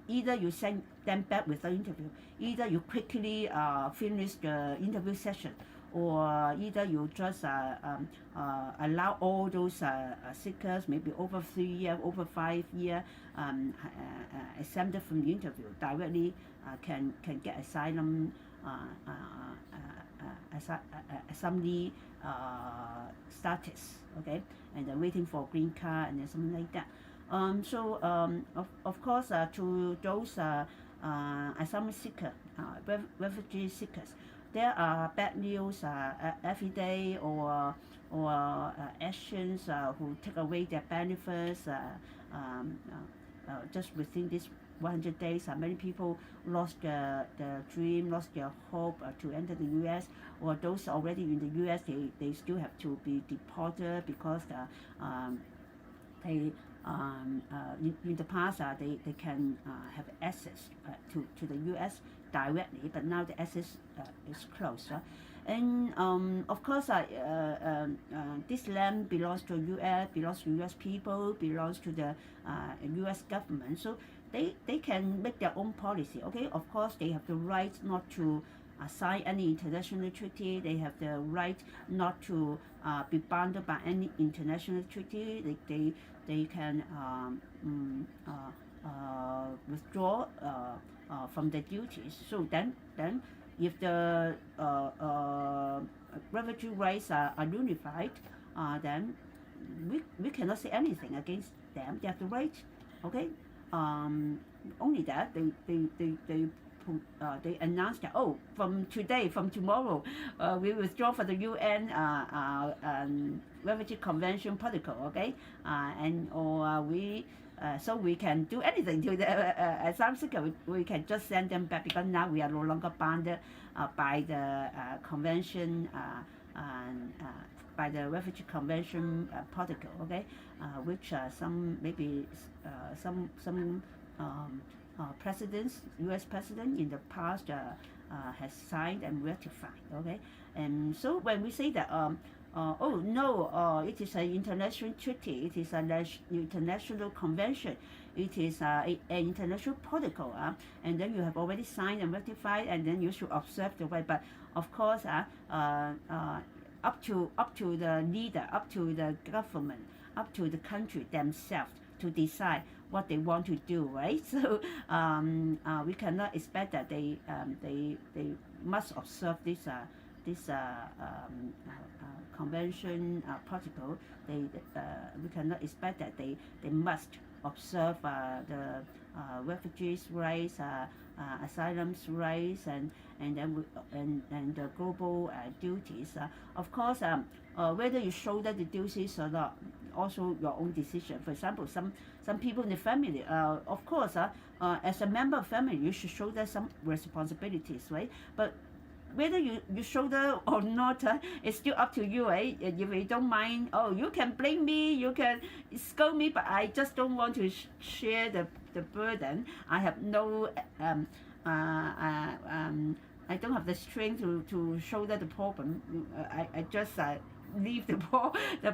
either you send them back with the interview, either you quickly finish the interview session, or either you just allow all those seekers, maybe over 3 years, over 5 years, exempted from the interview directly, can get asylum, assembly status, okay, and they're waiting for green card and then something like that. Of course, to those asylum seekers, refugee seekers, there are bad news every day, or actions who take away their benefits. Just within this 100 days, many people lost the dream, lost their hope to enter the U.S., or those already in the U.S., they still have to be deported because they in the past they can have access to the U.S. directly, but now the access is closed. And of course, this land belongs to U.S., belongs to U.S. people, belongs to the U.S. government. So they can make their own policy. Okay, of course they have the right not to sign any international treaty. They have the right not to be bound by any international treaty. They can withdraw from their duties. So then if the refugee rights are nullified, then we cannot say anything against them. They have the right. Okay. Only that they announced that, oh, from today, from tomorrow, we withdraw for the UN Refugee Convention Protocol, okay, so we can do anything to the asylum seeker. We can just send them back, because now we are no longer bounded by the convention, by the Refugee Convention Protocol, okay, which some presidents, U.S. president in the past has signed and ratified, okay. And so when we say that, oh no, it is an international treaty, it is an international convention, it is an international protocol, and then you have already signed and ratified, and then you should observe the right. But of course, up to the leader, up to the government, up to the country themselves to decide what they want to do, right? So we cannot expect that they must observe this convention protocol. We cannot expect that they must observe the refugees' rights, asylum's rights, and the global duties. Of course, whether you shoulder the duties or not, also your own decision. For example, some people in the family, of course, as a member of family, you should shoulder some responsibilities, right? But whether you shoulder or not, it's still up to you, right? If you don't mind, oh, you can blame me, you can scold me, but I just don't want to share the burden. I have no, I don't have the strength to shoulder the problem. I just leave the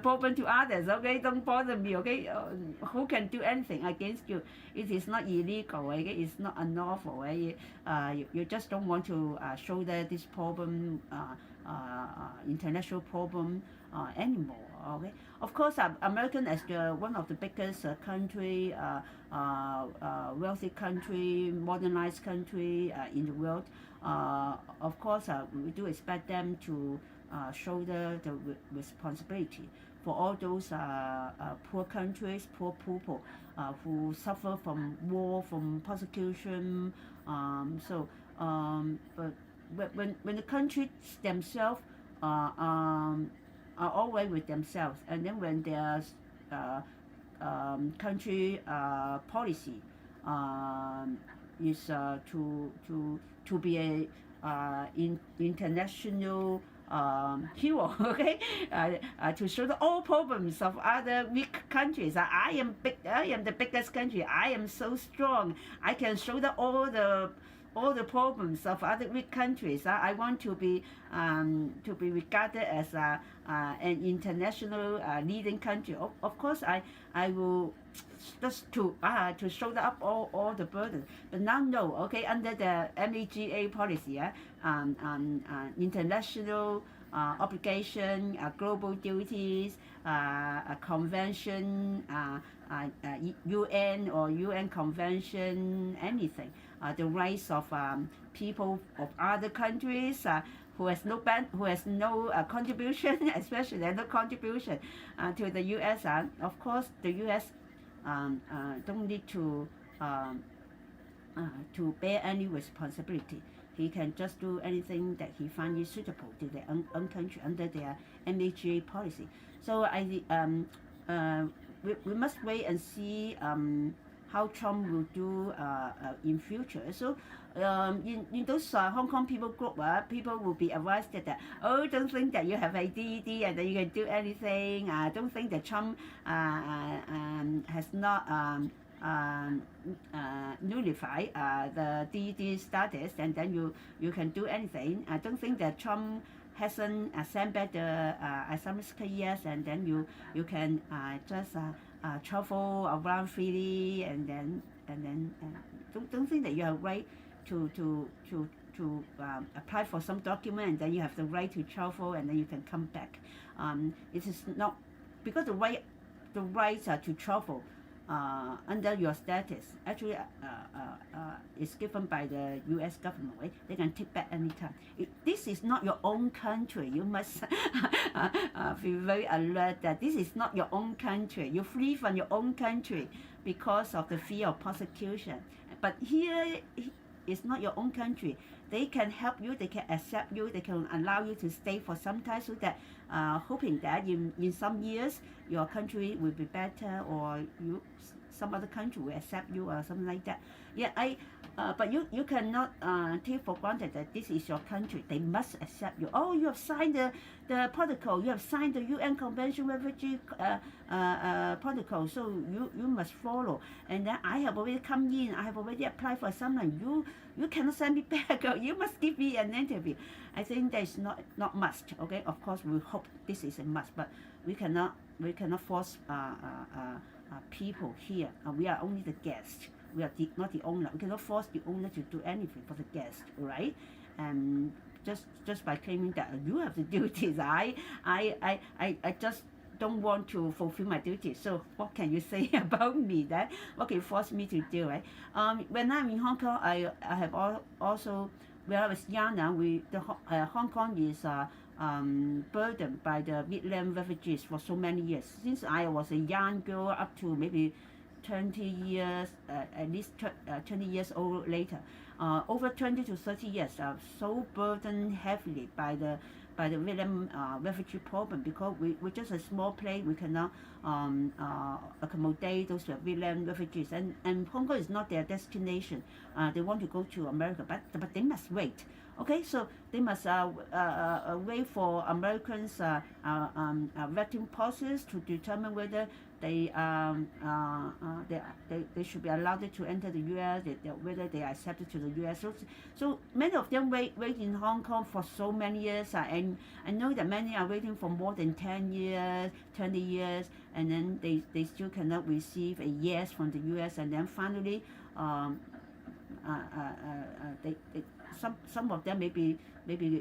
problem to others, okay? Don't bother me, okay? Who can do anything against you? It is not illegal, okay? It's not unlawful, right? You just don't want to shoulder this problem, international problem anymore, okay? Of course, American, as one of the biggest country, wealthy country, modernized country in the world, of course, we do expect them to shoulder the responsibility for all those poor countries, poor people who suffer from war, from persecution. But when the countries themselves are all right with themselves, and then when there's country policy is to be a international hero, okay, to shoulder all problems of other weak countries. I am the biggest country. I am so strong. I can shoulder all the all the problems of other weak countries. I want to be regarded as an international leading country. Of course, I will just to shoulder up all the burden. But now no, okay, under the MAGA policy, international obligation, global duties, a convention, UN or UN convention, anything. The rights of people of other countries who has no contribution, especially no contribution to the U.S. Of course, the U.S. Don't need to bear any responsibility. He can just do anything that he finds suitable to their own country under their MAGA policy. So we must wait and see how Trump will do in future. So in those Hong Kong people group, people will be advised that don't think that you have a DED and that you can do anything. Don't think that Trump has not nullified the DED status, and then you can do anything. I don't think that Trump hasn't sent back the asylum seeker yet, and then you can just travel around freely, and then don't think that you have right to apply for some document, and then you have the right to travel, and then you can come back. It is not because the rights to travel under your status actually is given by the U.S. government, right? They can take back anytime. This is not your own country. You must be very alert that this is not your own country. You flee from your own country because of the fear of persecution. But here it's not your own country. They can help you, they can accept you, they can allow you to stay for some time, so that hoping that in some years your country will be better, or some other country will accept you, or something like that. Yeah, but you cannot take for granted that this is your country. They must accept you. Oh, you have signed the protocol. You have signed the UN Convention Refugee protocol. So you must follow. And then I have already come in. I have already applied for something. You cannot send me back. You must give me an interview. I think that is not must. Okay, of course we hope this is a must, but we cannot force people here. We are only the guest. We are not the owner. We cannot force the owner to do anything for the guest, right? And just by claiming that you have the duties, I just don't want to fulfill my duties. So what can you say about me? That what can you force me to do, right? When I'm in Hong Kong, I have also, when I was younger, Hong Kong is burdened by the Vietnam refugees for so many years. Since I was a young girl up to maybe 20 years, at least 20 years old later, over 20 to 30 years, so burdened heavily by the Vietnam refugee problem, because we're just a small place. We cannot accommodate those Vietnam refugees, and Hong Kong is not their destination. They want to go to America, but they must wait. Okay, so they must wait for Americans' vetting process to determine whether they should be allowed to enter the U.S., whether they are accepted to the U.S. So many of them wait in Hong Kong for so many years, and I know that many are waiting for more than 10 years, 20 years, and then they still cannot receive a yes from the U.S. And then finally, some of them maybe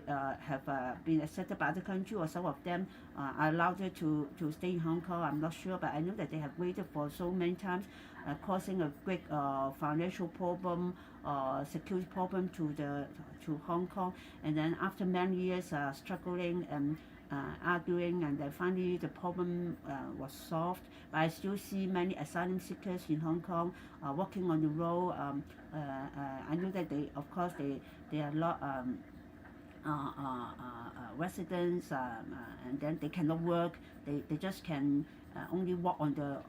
have been accepted by other country, or some of them are allowed to stay in Hong Kong. I'm not sure, but I know that they have waited for so many times, causing a great financial problem, security problem to Hong Kong. And then after many years struggling and arguing, and then finally the problem was solved. But I still see many asylum seekers in Hong Kong walking on the road. I know that of course they are a lot residents, and then they cannot work. They just can only walk on the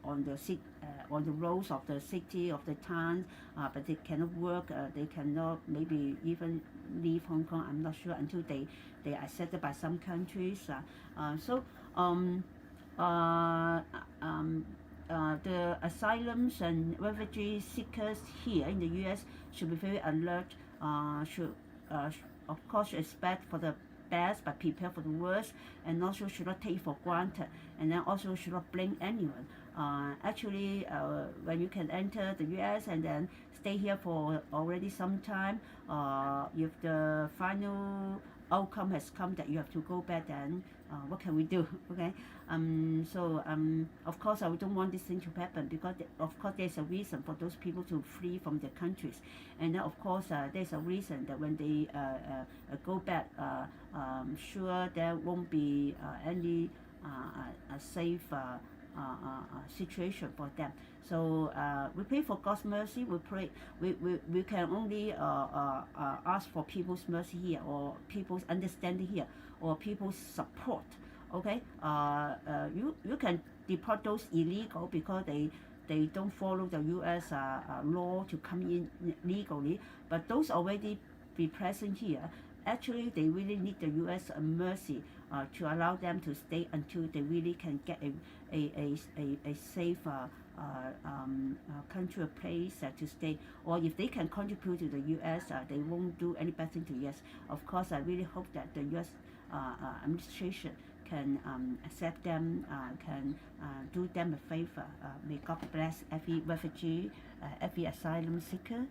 roads of the city, of the town, but they cannot work. They cannot maybe even leave Hong Kong. I'm not sure until they are accepted by some countries. The asylums and refugee seekers here in the U.S. should be very alert should of course should expect for the best but prepare for the worst, and also should not take for granted, and then also should not blame anyone. Actually, when you can enter the U.S. and then stay here for already some time, if the final outcome has come that you have to go back, then what can we do? Okay. Of course I don't want this thing to happen, because of course there's a reason for those people to flee from their countries, and then of course there's a reason that when they go back, sure there won't be any safe situation for them. So we pray for God's mercy. We pray. We can only ask for people's mercy here, or people's understanding here, or people's support. Okay. You can deport those illegal because they don't follow the U.S. Law to come in legally. But those already be present here, actually they really need the U.S. mercy to allow them to stay until they really can get a safe country or place to stay. Or if they can contribute to the U.S., they won't do any bad thing to U.S. Of course, I really hope that the U.S. Administration can accept them, can do them a favor. May God bless every refugee, every asylum seeker.